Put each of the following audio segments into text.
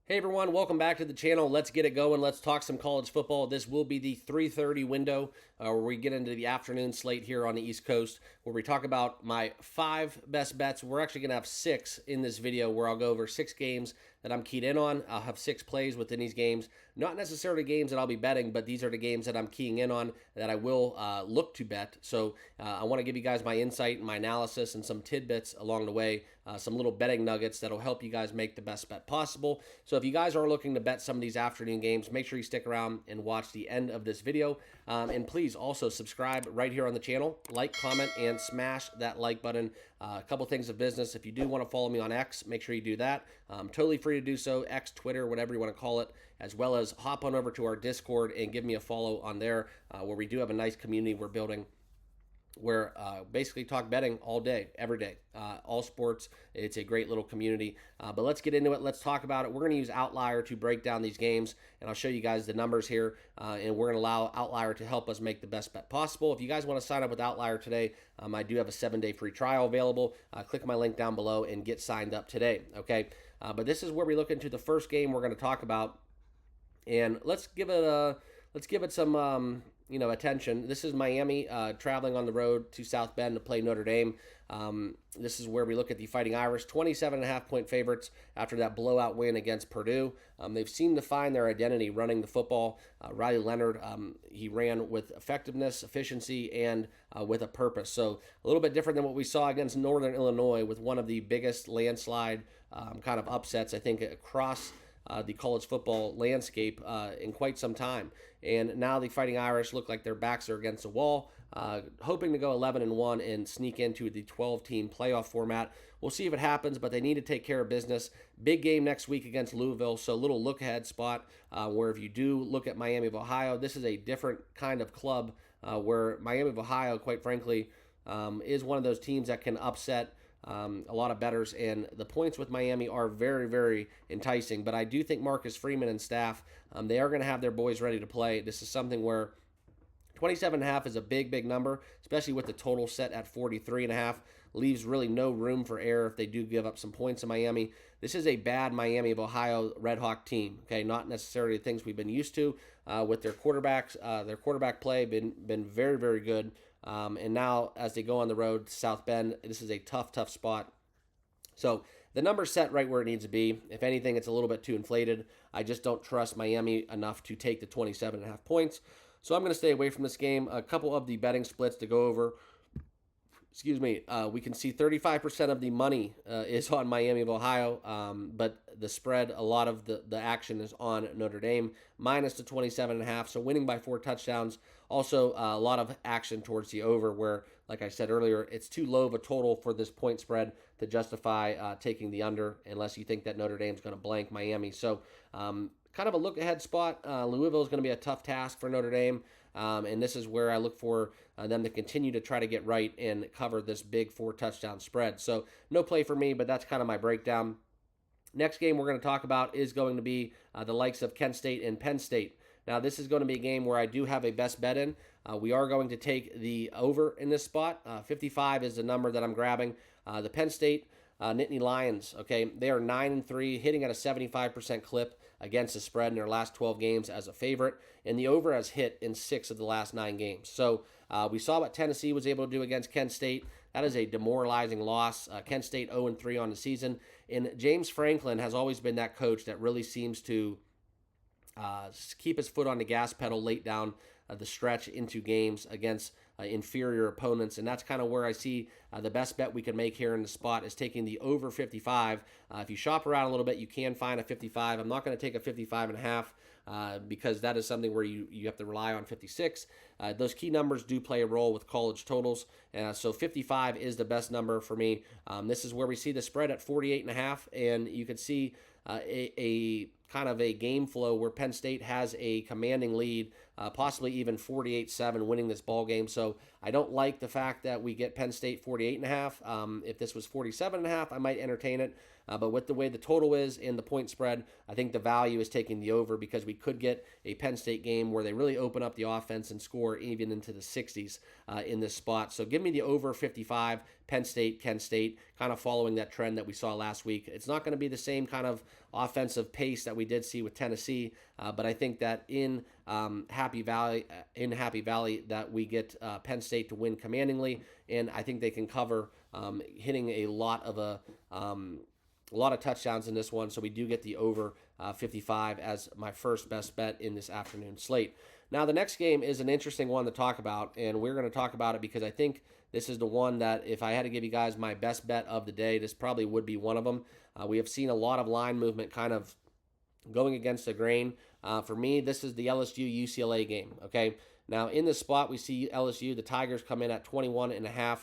Hey everyone, welcome back to the channel. Let's get it going. Let's talk some college football. This will be the 3:30 window where we get into the afternoon slate here on the East Coast, where we talk about my 5 best bets. We're actually going to have 6 in this video where I'll go over 6 games that I'm keyed in on. I'll have 6 plays within these games. Not necessarily games that I'll be betting, but these are the games that I'm keying in on that I will look to bet. So I want to give you guys my insight and my analysis and some tidbits along the way, some little betting nuggets that'll help you guys make the best bet possible. So if you guys are looking to bet some of these afternoon games, make sure you stick around and watch the end of this video. And please also subscribe right here on the channel, like, comment, and smash that like button. A couple things of business. If you do want to follow me on X, make sure you do that. Totally free to do so, X, Twitter, whatever you want to call it, as well as hop on over to our Discord and give me a follow on there, where we do have a nice community we're building, where basically talk betting all day, every day, all sports. It's a great little community. But let's get into it. Let's talk about it. We're going to use Outlier to break down these games, and I'll show you guys the numbers here, and we're going to allow Outlier to help us make the best bet possible. If you guys want to sign up with Outlier today, I do have a 7-day free trial available. Click my link down below and get signed up today, okay? But this is where we look into the first game we're going to talk about, and let's give it some attention. This is Miami traveling on the road to South Bend to play Notre Dame. This is where we look at the Fighting Irish, 27.5-point favorites after that blowout win against Purdue. They've seemed to find their identity running the football. Riley Leonard, he ran with effectiveness, efficiency, and with a purpose. So a little bit different than what we saw against Northern Illinois, with one of the biggest landslide kind of upsets, I think, across the college football landscape in quite some time. And now the Fighting Irish look like their backs are against the wall, hoping to go 11-1 and sneak into the 12-team playoff format. We'll see if it happens, but they need to take care of business. Big game next week against Louisville, so a little look-ahead spot where if you do look at Miami of Ohio, this is a different kind of club where Miami of Ohio, quite frankly, is one of those teams that can upset a lot of bettors, and the points with Miami are very, very enticing. But I do think Marcus Freeman and staff, they are going to have their boys ready to play. This is something where 27.5 is a big, big number, especially with the total set at 43.5. Leaves really no room for error if they do give up some points in Miami. This is a bad Miami of Ohio Red Hawk team, okay? Not necessarily the things we've been used to with their quarterbacks. Their quarterback play been very, very good. And now as they go on the road to South Bend, this is a tough spot. So the number's set right where it needs to be. If anything, it's a little bit too inflated. I just don't trust Miami enough to take the 27.5 points. So I'm going to stay away from this game. A couple of the betting splits to go over. Excuse me, we can see 35% of the money is on Miami of Ohio, but the spread, a lot of the action is on Notre Dame, minus the 27.5, so winning by 4 touchdowns. Also, a lot of action towards the over where, like I said earlier, it's too low of a total for this point spread to justify taking the under unless you think that Notre Dame's going to blank Miami. So kind of a look-ahead spot. Louisville is going to be a tough task for Notre Dame. And this is where I look for them to continue to try to get right and cover this big 4-touchdown spread. So no play for me, but that's kind of my breakdown. Next game we're going to talk about is going to be the likes of Kent State and Penn State. Now, this is going to be a game where I do have a best bet in. We are going to take the over in this spot. 55 is the number that I'm grabbing. The Penn State Nittany Lions, okay, they are 9-3, hitting at a 75% clip against the spread in their last 12 games as a favorite, and the over has hit in 6 of the last 9 games. So we saw what Tennessee was able to do against Kent State. That is a demoralizing loss. Kent State 0-3 on the season, and James Franklin has always been that coach that really seems to keep his foot on the gas pedal late down the stretch into games against inferior opponents, and that's kind of where I see the best bet we can make here in the spot is taking the over 55. If you shop around a little bit, you can find a 55. I'm not going to take a 55.5 because that is something where you have to rely on 56. Those key numbers do play a role with college totals, so 55 is the best number for me. This is where we see the spread at 48.5, and you can see a kind of a game flow where Penn State has a commanding lead, possibly even 48-7 winning this ball game. So I don't like the fact that we get Penn State 48.5. If this was 47.5, I might entertain it. But with the way the total is and the point spread, I think the value is taking the over because we could get a Penn State game where they really open up the offense and score even into the 60s in this spot. So give me the over 55, Penn State, Kent State, kind of following that trend that we saw last week. It's not going to be the same kind of offensive pace that we did see with Tennessee, but I think that in Happy Valley, that we get Penn State to win commandingly, and I think they can cover, hitting a lot of touchdowns in this one. So we do get the over 55 as my first best bet in this afternoon slate. Now the next game is an interesting one to talk about, and we're going to talk about it because I think this is the one that if I had to give you guys my best bet of the day, this probably would be one of them. We have seen a lot of line movement kind of going against the grain. For me, this is the LSU-UCLA game, okay? Now, in this spot, we see LSU, the Tigers come in at 21.5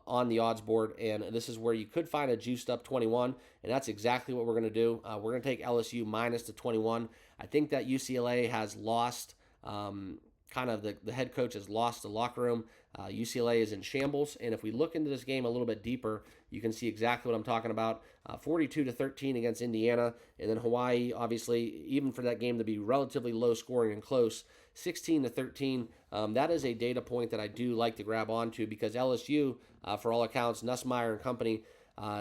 on the odds board, and this is where you could find a juiced up 21, and that's exactly what we're going to do. We're going to take LSU minus the 21. I think that UCLA has lost, kind of the head coach has lost the locker room. UCLA is in shambles, and if we look into this game a little bit deeper, you can see exactly what I'm talking about. 42-13 against Indiana, and then Hawaii, obviously, even for that game to be relatively low scoring and close, 16-13. That is a data point that I do like to grab onto because LSU, for all accounts, Nussmeier and company,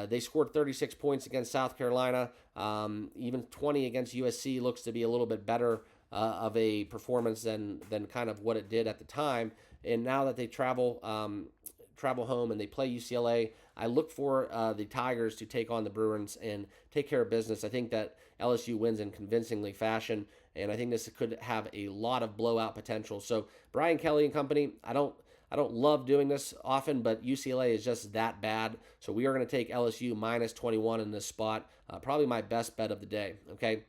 they scored 36 points against South Carolina. Even 20 against USC looks to be a little bit better of a performance than kind of what it did at the time. And now that they travel home and they play UCLA, I look for the Tigers to take on the Bruins and take care of business. I think that LSU wins in convincingly fashion, and I think this could have a lot of blowout potential. So Brian Kelly and company, I don't love doing this often, but UCLA is just that bad. So we are going to take LSU minus 21 in this spot. Probably my best bet of the day. Okay.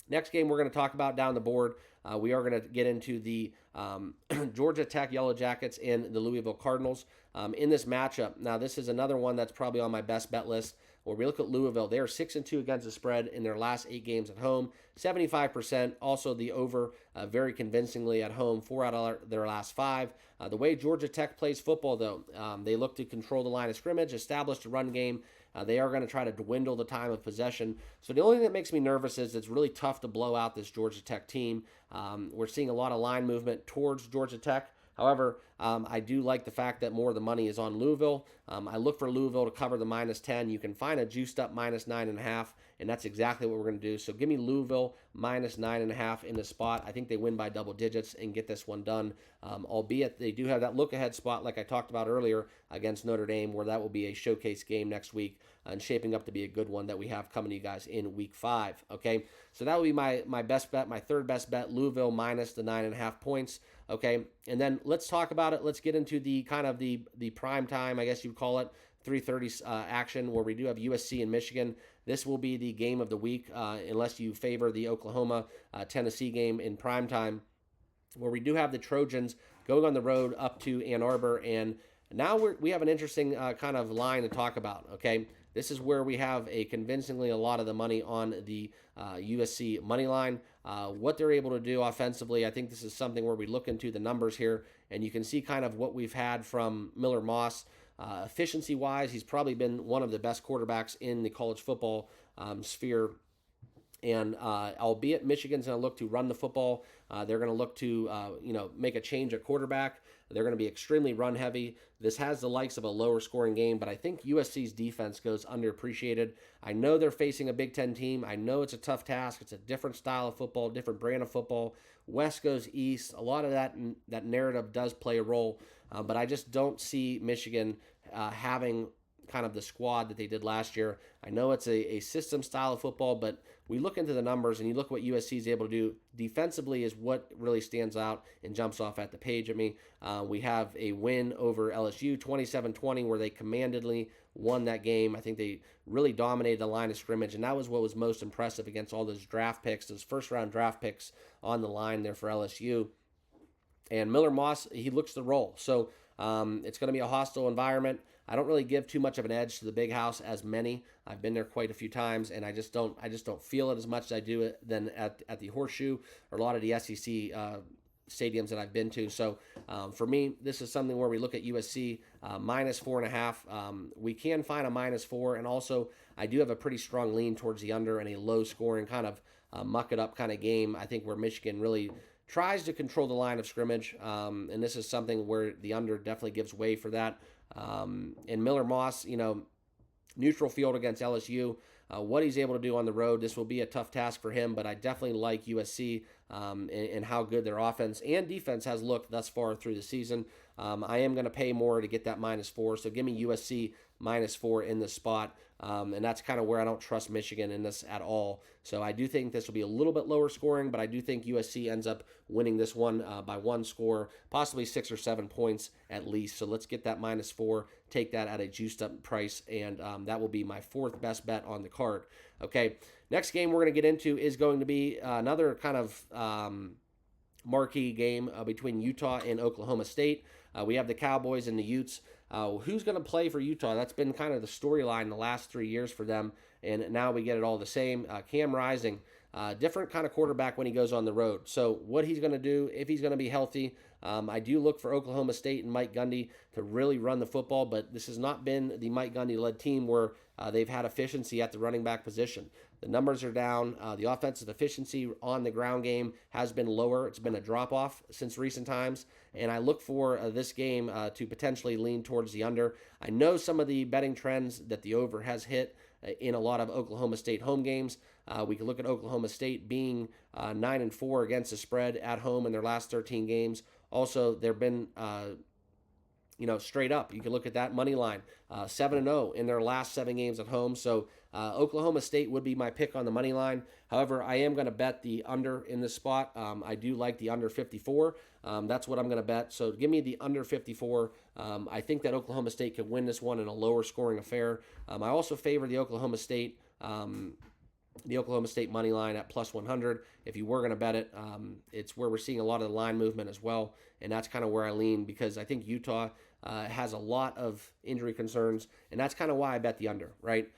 Next game we're going to talk about down the board, we are going to get into the Georgia Tech Yellow Jackets and the Louisville Cardinals in this matchup. Now, this is another one that's probably on my best bet list. Where we look at Louisville, they are 6-2 against the spread in their last 8 games at home, 75%. Also, the over very convincingly at home, 4 out of their last 5. The way Georgia Tech plays football, though, they look to control the line of scrimmage, establish a run game. They are going to try to dwindle the time of possession. So the only thing that makes me nervous is it's really tough to blow out this Georgia Tech team. We're seeing a lot of line movement towards Georgia Tech. However, I do like the fact that more of the money is on Louisville. I look for Louisville to cover the minus 10. You can find a juiced up minus 9.5, and that's exactly what we're going to do. So give me Louisville minus 9.5 in the spot. I think they win by double digits and get this one done, albeit they do have that look-ahead spot like I talked about earlier against Notre Dame, where that will be a showcase game next week and shaping up to be a good one that we have coming to you guys in week 5. Okay, so that will be my best bet, my third best bet, Louisville minus the 9.5 points. Okay, and then let's talk about it. Let's get into the kind of the prime time, I guess you'd call it, 3:30 action where we do have USC and Michigan. This will be the game of the week unless you favor the Oklahoma-Tennessee game in prime time, where we do have the Trojans going on the road up to Ann Arbor. And now we have an interesting kind of line to talk about, okay? This is where we have convincingly a lot of the money on the USC money line. What they're able to do offensively, I think this is something where we look into the numbers here, and you can see kind of what we've had from Miller Moss. Efficiency-wise, he's probably been one of the best quarterbacks in the college football sphere. And albeit Michigan's going to look to run the football, they're going to look to make a change at quarterback. They're going to be extremely run heavy. This has the likes of a lower scoring game, but I think USC's defense goes underappreciated. I know they're facing a Big Ten team. I know it's a tough task. It's a different style of football, different brand of football. West goes east. A lot of that narrative does play a role, but I just don't see Michigan having kind of the squad that they did last year. I know it's a system style of football, but we look into the numbers and you look what USC is able to do defensively is what really stands out and jumps off at the page at me. We have a win over LSU 27-20 where they commandedly won that game. I think they really dominated the line of scrimmage, and that was what was most impressive against all those draft picks, those first-round draft picks on the line there for LSU. And Miller Moss, he looks the role. So it's going to be a hostile environment. I don't really give too much of an edge to the Big House as many. I've been there quite a few times, and I just don't feel it as much as I do it than at the Horseshoe or a lot of the SEC stadiums that I've been to. So for me, this is something where we look at USC minus 4.5. We can find a -4, and also I do have a pretty strong lean towards the under and a low scoring kind of muck it up kind of game. I think where Michigan really tries to control the line of scrimmage, and this is something where the under definitely gives way for that. And Miller Moss, neutral field against LSU. What he's able to do on the road, this will be a tough task for him, but I definitely like USC and how good their offense and defense has looked thus far through the season. I am going to pay more to get that -4, so give me USC -4 in this spot, and that's kind of where I don't trust Michigan in this at all. So I do think this will be a little bit lower scoring, but I do think USC ends up winning this one by one score, possibly 6 or 7 points at least. So let's get that -4, take that at a juiced up price, and that will be my 4th best bet on the card. Okay, next game we're going to get into is going to be another kind of marquee game between Utah and Oklahoma State. We have the Cowboys and the Utes. Who's going to play for Utah? That's been kind of the storyline the last 3 years for them, and now we get it all the same. Cam Rising, different kind of quarterback when he goes on the road. So what he's going to do, if he's going to be healthy, I do look for Oklahoma State and Mike Gundy to really run the football, but this has not been the Mike Gundy-led team where they've had efficiency at the running back position. The numbers are down. The offensive efficiency on the ground game has been lower. It's been a drop-off since recent times, and I look for this game to potentially lean towards the under. I know some of the betting trends that the over has hit in a lot of Oklahoma State home games. We can look at Oklahoma State being 9-4 against the spread at home in their last 13 games. Also, they've been straight up. You can look at that money line, 7-0 in their last 7 games at home. So Oklahoma State would be my pick on the money line. However, I am going to bet the under in this spot. I do like the under 54. That's what I'm going to bet. So give me the under 54. I think that Oklahoma State could win this one in a lower scoring affair. I also favor the Oklahoma State money line at +100. If you were going to bet it, it's where we're seeing a lot of the line movement as well, and that's kind of where I lean because I think Utah has a lot of injury concerns, and that's kind of why I bet the under, right?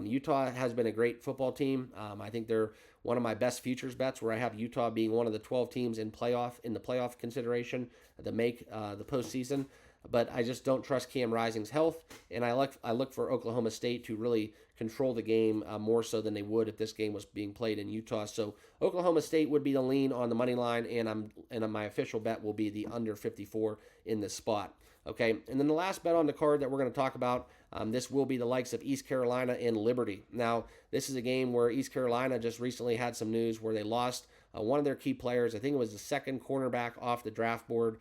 Utah has been a great football team. I think they're one of my best futures bets where I have Utah being one of the 12 teams in the playoff consideration to make the postseason. But I just don't trust Cam Rising's health, and I look for Oklahoma State to really control the game more so than they would if this game was being played in Utah. So Oklahoma State would be the lean on the money line, and my official bet will be the under 54 in this spot. Okay, and then the last bet on the card that we're going to talk about, this will be the likes of East Carolina and Liberty. Now, this is a game where East Carolina just recently had some news where they lost one of their key players. I think it was the second cornerback off the draft board.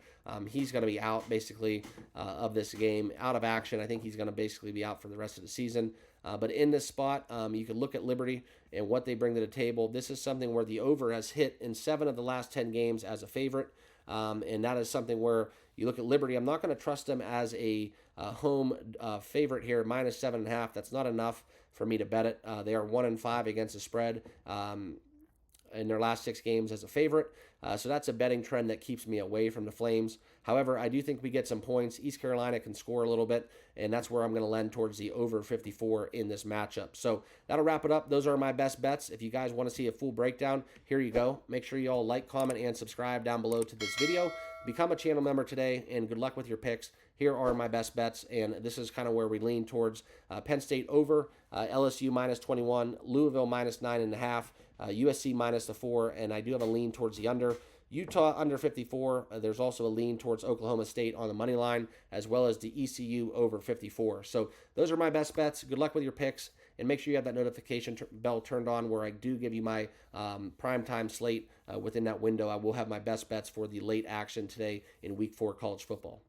He's going to be out basically of this game, out of action. I think he's going to basically be out for the rest of the season. But in this spot, you can look at Liberty and what they bring to the table. This is something where the over has hit in 7 of the last 10 games as a favorite. And that is something where you look at Liberty. I'm not going to trust them as a home favorite here, -7.5. That's not enough for me to bet it. They are 1-5 against the spread in their last 6 games as a favorite. So that's a betting trend that keeps me away from the Flames. However, I do think we get some points. East Carolina can score a little bit, and that's where I'm going to lend towards the over 54 in this matchup. So that'll wrap it up. Those are my best bets. If you guys want to see a full breakdown, here you go. Make sure you all like, comment, and subscribe down below to this video. Become a channel member today, and good luck with your picks. Here are my best bets, and this is kind of where we lean towards Penn State over, LSU -21, Louisville -9.5, USC -4, and I do have a lean towards the under. Utah under 54. There's also a lean towards Oklahoma State on the money line, as well as the ECU over 54. So those are my best bets. Good luck with your picks, and make sure you have that notification bell turned on where I do give you my primetime slate. Within that window, I will have my best bets for the late action today in Week 4 college football.